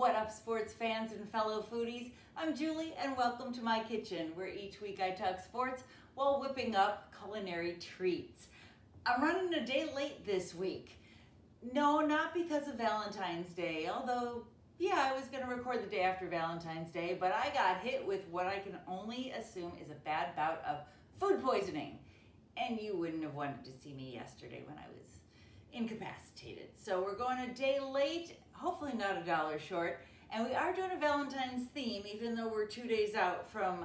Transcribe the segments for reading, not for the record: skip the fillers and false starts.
What up, sports fans and fellow foodies? I'm Julie, and welcome to my kitchen, where each week I talk sports while whipping up culinary treats. I'm running a day late this week. No, not because of Valentine's Day, although, yeah, I was going to record the day after Valentine's Day, but I got hit with what I can only assume is a bad bout of food poisoning. And you wouldn't have wanted to see me yesterday when I was incapacitated. So we're going a day late, hopefully not $1 short, and we are doing a Valentine's theme, even though we're 2 days out from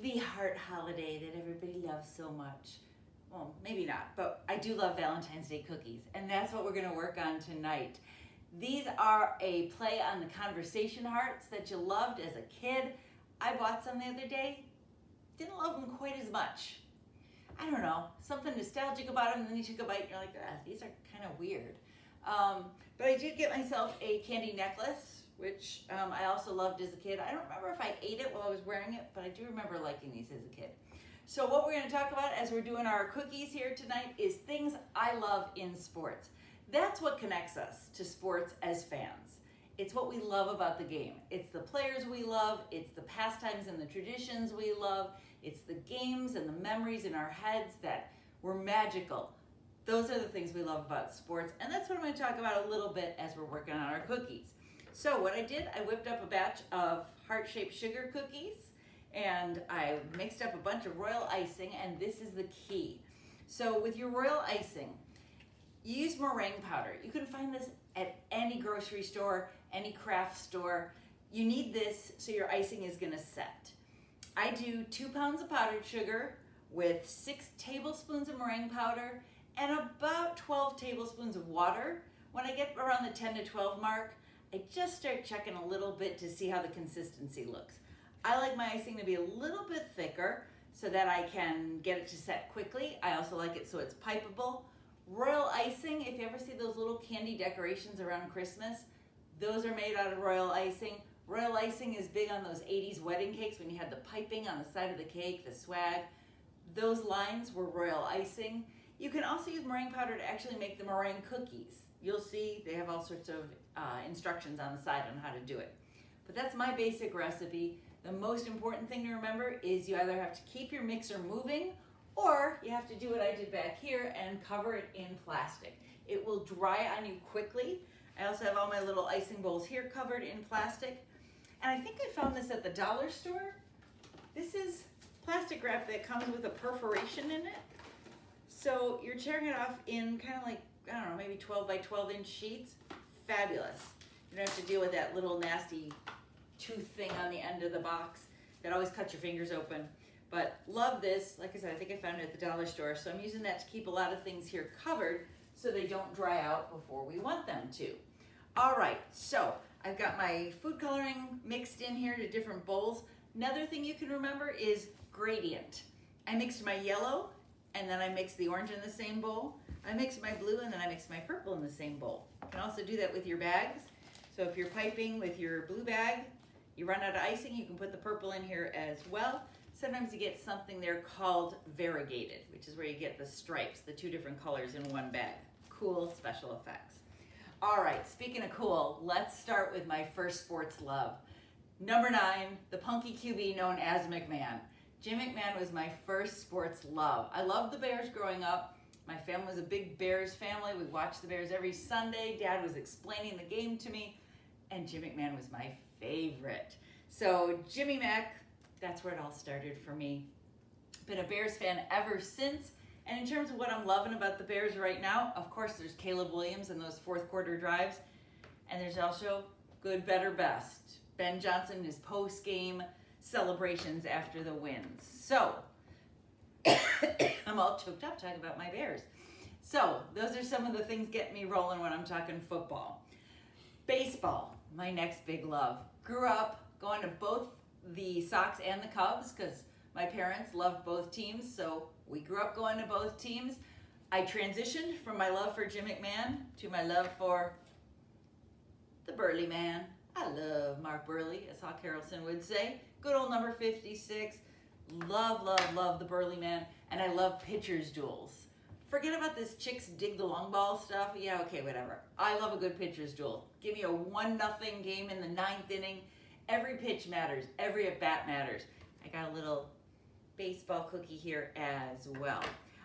the heart holiday that everybody loves so much. Well, maybe not, but I do love Valentine's Day cookies, and that's what we're going to work on tonight. These are a play on the conversation hearts that you loved as a kid. I bought some the other day, didn't love them quite as much. I don't know, something nostalgic about them, and then you took a bite and you're like, these are kind of weird. But I did get myself a candy necklace, which I also loved as a kid. I don't remember if I ate it while I was wearing it, but I do remember liking these as a kid. So what we're going to talk about as we're doing our cookies here tonight is things I love in sports. That's what connects us to sports as fans. It's what we love about the game. It's the players we love, it's the pastimes and the traditions we love, it's the games and the memories in our heads that were magical. Those are the things we love about sports, and that's what I'm going to talk about a little bit as we're working on our cookies. So what I did, I whipped up a batch of heart-shaped sugar cookies, and I mixed up a bunch of royal icing, and this is the key. So with your royal icing, you use meringue powder. You can find this at any grocery store, any craft store. You need this so your icing is going to set. I do 2 pounds of powdered sugar with 6 tablespoons of meringue powder and about 12 tablespoons of water. When I get around the 10 to 12 mark, I just start checking a little bit to see how the consistency looks. I like my icing to be a little bit thicker so that I can get it to set quickly. I also like it so it's pipeable. Royal icing, if you ever see those little candy decorations around Christmas, those are made out of royal icing. Royal icing is big on those 80s wedding cakes when you had the piping on the side of the cake, the swag. Those lines were royal icing. You can also use meringue powder to actually make the meringue cookies. You'll see they have all sorts of instructions on the side on how to do it. But that's my basic recipe. The most important thing to remember is you either have to keep your mixer moving or you have to do what I did back here and cover it in plastic. It will dry on you quickly. I also have all my little icing bowls here covered in plastic. And I think I found this at the dollar store. This is plastic wrap that comes with a perforation in it. So you're tearing it off in kind of like, I don't know, maybe 12 by 12 inch sheets. Fabulous. You don't have to deal with that little nasty tooth thing on the end of the box that always cuts your fingers open. But love this. Like I said, I think I found it at the dollar store. So I'm using that to keep a lot of things here covered so they don't dry out before we want them to. All right, so I've got my food coloring mixed in here to different bowls. Another thing you can remember is gradient. I mixed my yellow and then I mixed the orange in the same bowl. I mixed my blue and then I mixed my purple in the same bowl. You can also do that with your bags. So if you're piping with your blue bag, you run out of icing, you can put the purple in here as well. Sometimes you get something there called variegated, which is where you get the stripes, the 2 different colors in one bag. Cool special effects. All right, speaking of cool, let's start with my first sports love. Number 9, the punky QB known as McMahon. Jim McMahon was my first sports love. I loved the Bears growing up. My family was a big Bears family. We watched the Bears every Sunday. Dad was explaining the game to me, and Jim McMahon was my favorite. So Jimmy Mac, that's where it all started for me. Been a Bears fan ever since. And in terms of what I'm loving about the Bears right now, of course there's Caleb Williams and those 4th quarter drives. And there's also good, better, best. Ben Johnson and his post-game celebrations after the wins. So, I'm all choked up talking about my Bears. So, those are some of the things getting me rolling when I'm talking football. Baseball, my next big love. Grew up going to both the Sox and the Cubs because my parents loved both teams, so we grew up going to both teams. I transitioned from my love for Jim McMahon to my love for the Burley Man. I love Mark Burley, as Hawk Harrelson would say. Good old number 56. Love, love, love the Burley Man, and I love pitchers duels. Forget about this chicks dig the long ball stuff. Yeah, okay, whatever. I love a good pitcher's duel. Give me a 1-0 game in the 9th inning. Every pitch matters. Every at-bat matters. I got a little baseball cookie here as well.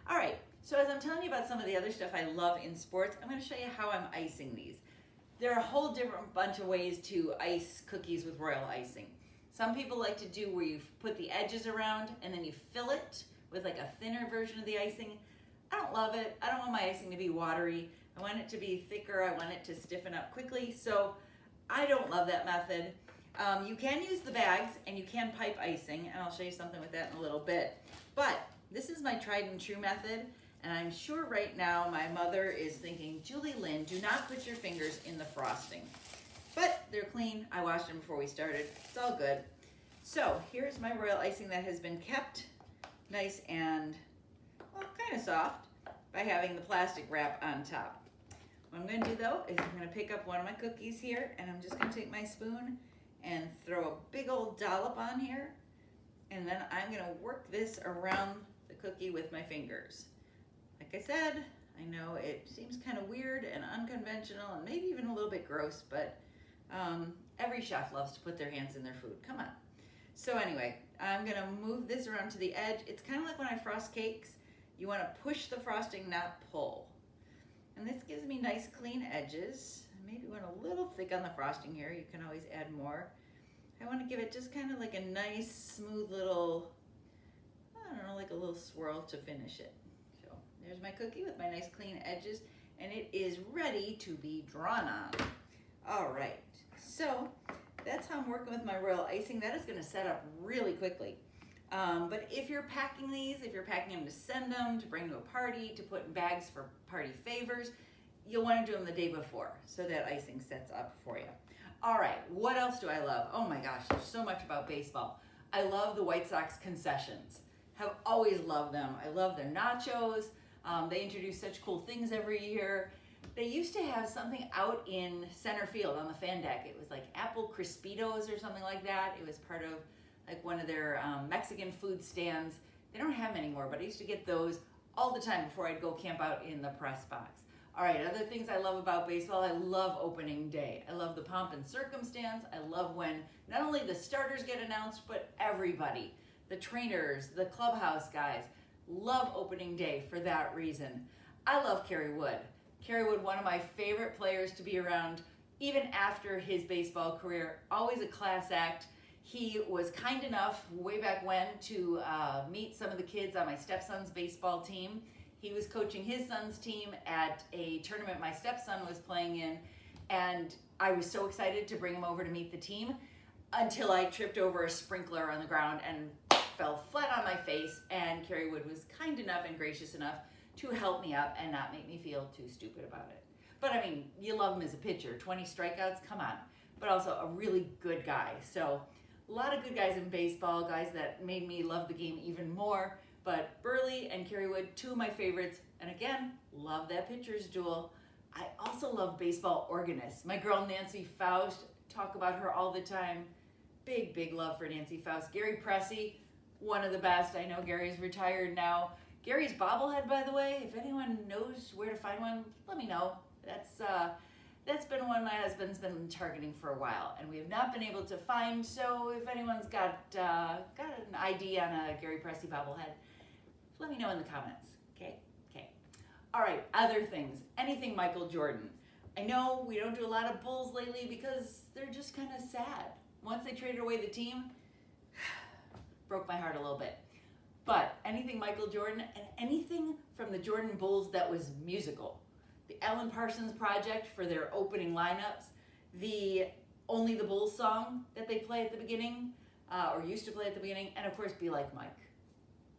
All right, so as I'm telling you about some of the other stuff I love in sports, I'm going to show you how I'm icing these. There are a whole different bunch of ways to ice cookies with royal icing. Some people like to do where you put the edges around and then you fill it with like a thinner version of the icing. I don't love it. I don't want my icing to be watery. I want it to be thicker. I want it to stiffen up quickly. So I don't love that method. You can use the bags and you can pipe icing, and I'll show you something with that in a little bit. But this is my tried and true method, and I'm sure right now my mother is thinking, Julie Lynn, do not put your fingers in the frosting. But they're clean. I washed them before we started. It's all good. So here's my royal icing that has been kept nice and, well, kind of soft by having the plastic wrap on top. What I'm going to do though is I'm going to pick up one of my cookies here, and I'm just going to take my spoon and throw a big old dollop on here, and then I'm going to work this around the cookie with my fingers. Like I said, I know it seems kind of weird and unconventional and maybe even a little bit gross, but every chef loves to put their hands in their food. Come on. So anyway, I'm going to move this around to the edge. It's kind of like when I frost cakes. You want to push the frosting, not pull. And this gives me nice clean edges. Maybe went a little thick on the frosting here. You can always add more. I want to give it just kind of like a nice, smooth little, I don't know, like a little swirl to finish it. So there's my cookie with my nice clean edges, and it is ready to be drawn on. All right, so that's how I'm working with my royal icing. That is going to set up really quickly. But if you're packing these, if you're packing them to send them, to bring to a party, to put in bags for party favors, you'll want to do them the day before so that icing sets up for you. All right, what else do I love? Oh my gosh, there's so much about baseball. I love the White Sox concessions. Have always loved them. I love their nachos. They introduce such cool things every year. They used to have something out in center field on the fan deck. It was like apple crispitos or something like that. It was part of like one of their Mexican food stands. They don't have them anymore, but I used to get those all the time before I'd go camp out in the press box. All right, other things I love about baseball, I love opening day. I love the pomp and circumstance. I love when not only the starters get announced, but everybody, the trainers, the clubhouse guys, love opening day for that reason. I love Kerry Wood. Kerry Wood, one of my favorite players to be around, even after his baseball career, always a class act. He was kind enough way back when to meet some of the kids on my stepson's baseball team. He was coaching his son's team at a tournament my stepson was playing in, and I was so excited to bring him over to meet the team until I tripped over a sprinkler on the ground and fell flat on my face, and Kerry Wood was kind enough and gracious enough to help me up and not make me feel too stupid about it. But I mean, you love him as a pitcher, 20 strikeouts, come on. But also a really good guy. So a lot of good guys in baseball, guys that made me love the game even more. But Burley and Kerry Wood, two of my favorites. And again, love that pitcher's duel. I also love baseball organists. My girl Nancy Faust, talk about her all the time. Big, big love for Nancy Faust. Gary Pressey, one of the best. I know Gary's retired now. Gary's bobblehead, by the way, if anyone knows where to find one, let me know. That's been one my husband's been targeting for a while, and we have not been able to find. So if anyone's got an ID on a Gary Pressey bobblehead, let me know in the comments. Okay. All right, other things. Anything Michael Jordan. I know we don't do a lot of Bulls lately because they're just kind of sad. Once they traded away the team, broke my heart a little bit. But anything Michael Jordan and anything from the Jordan Bulls that was musical. The Alan Parsons Project for their opening lineups, the Only the Bulls song that they play at the beginning, or used to play at the beginning, and of course, Be Like Mike.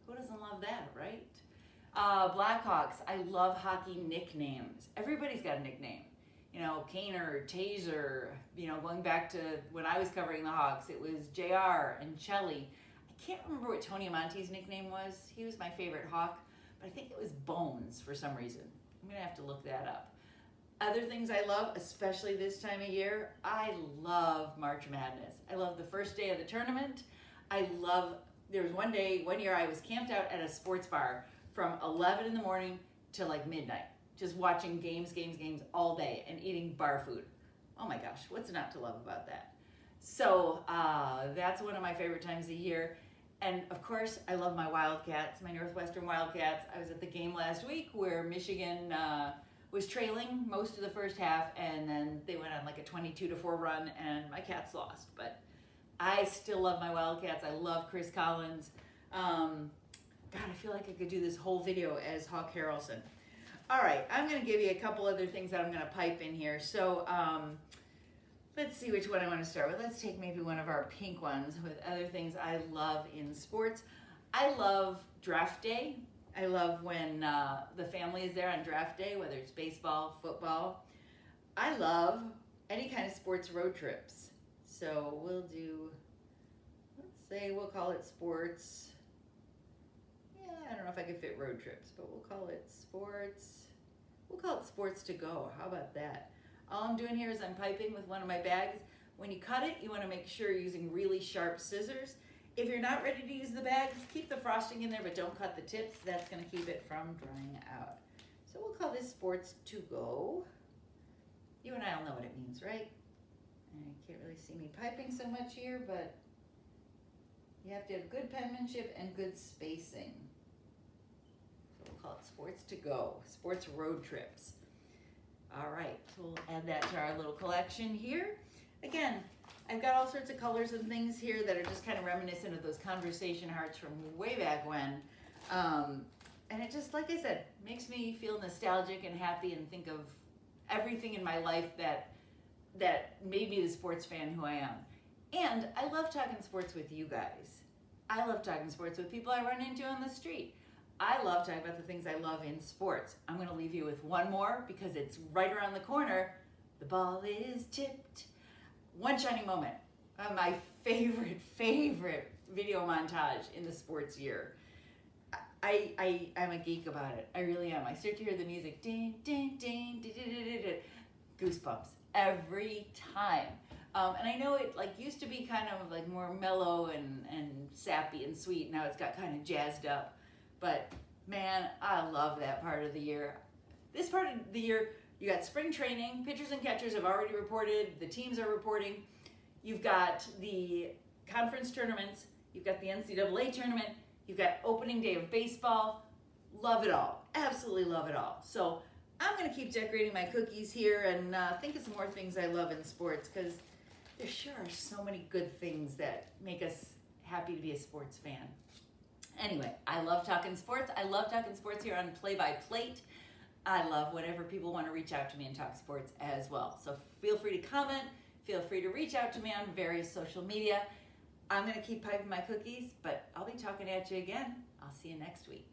Who doesn't love that, right? Blackhawks, I love hockey nicknames. Everybody's got a nickname. You know, Kaner, Taser, you know, going back to when I was covering the Hawks, it was JR and Chelly. I can't remember what Tony Amonte's nickname was. He was my favorite Hawk, but I think it was Bones for some reason. I'm gonna have to look that up. Other things I love, especially this time of year, I love March Madness. I love the first day of the tournament. There was one year I was camped out at a sports bar from 11 in the morning to like midnight, just watching games all day and eating bar food. Oh my gosh, what's not to love about that? So that's one of my favorite times of year. And of course, I love my Wildcats, my Northwestern Wildcats. I was at the game last week where Michigan was trailing most of the first half, and then they went on like a 22-4 run, and my Cats lost. But I still love my Wildcats. I love Chris Collins. God, I feel like I could do this whole video as Hawk Harrelson. All right, I'm going to give you a couple other things that I'm going to pipe in here. So let's see which one I want to start with. Let's take maybe one of our pink ones with other things I love in sports. I love draft day. I love when the family is there on draft day, whether it's baseball, football. I love any kind of sports road trips. So we'll do, let's say we'll call it sports. Yeah, I don't know if I could fit road trips, but we'll call it sports. We'll call it sports to go. How about that? All I'm doing here is I'm piping with one of my bags. When you cut it, you want to make sure you're using really sharp scissors. If you're not ready to use the bags, keep the frosting in there, but don't cut the tips. That's going to keep it from drying out. So we'll call this sports to go. You and I all know what it means, right? I can't really see me piping so much here, but you have to have good penmanship and good spacing. So we'll call it sports to go, sports road trips. All right, so we'll add that to our little collection here. Again, I've got all sorts of colors and things here that are just kind of reminiscent of those conversation hearts from way back when. And it just, like I said, makes me feel nostalgic and happy and think of everything in my life that made me the sports fan who I am. And I love talking sports with you guys. I love talking sports with people I run into on the street. I love talking about the things I love in sports. I'm going to leave you with one more because it's right around the corner. The ball is tipped. One shining moment. My favorite video montage in the sports year. I'm a geek about it. I really am. I start to hear the music. Ding, ding, ding, ding, ding, ding, ding. Goosebumps every time. And I know it like used to be kind of like more mellow and sappy and sweet. Now it's got kind of jazzed up. But man, I love that part of the year. This part of the year, you got spring training. Pitchers and catchers have already reported. The teams are reporting. You've got the conference tournaments. You've got the NCAA tournament. You've got opening day of baseball. Love it all. Absolutely love it all. So I'm going to keep decorating my cookies here and think of some more things I love in sports because there sure are so many good things that make us happy to be a sports fan. Anyway, I love talking sports. I love talking sports here on Play by Plate. I love whenever people want to reach out to me and talk sports as well. So feel free to comment. Feel free to reach out to me on various social media. I'm going to keep piping my cookies, but I'll be talking at you again. I'll see you next week.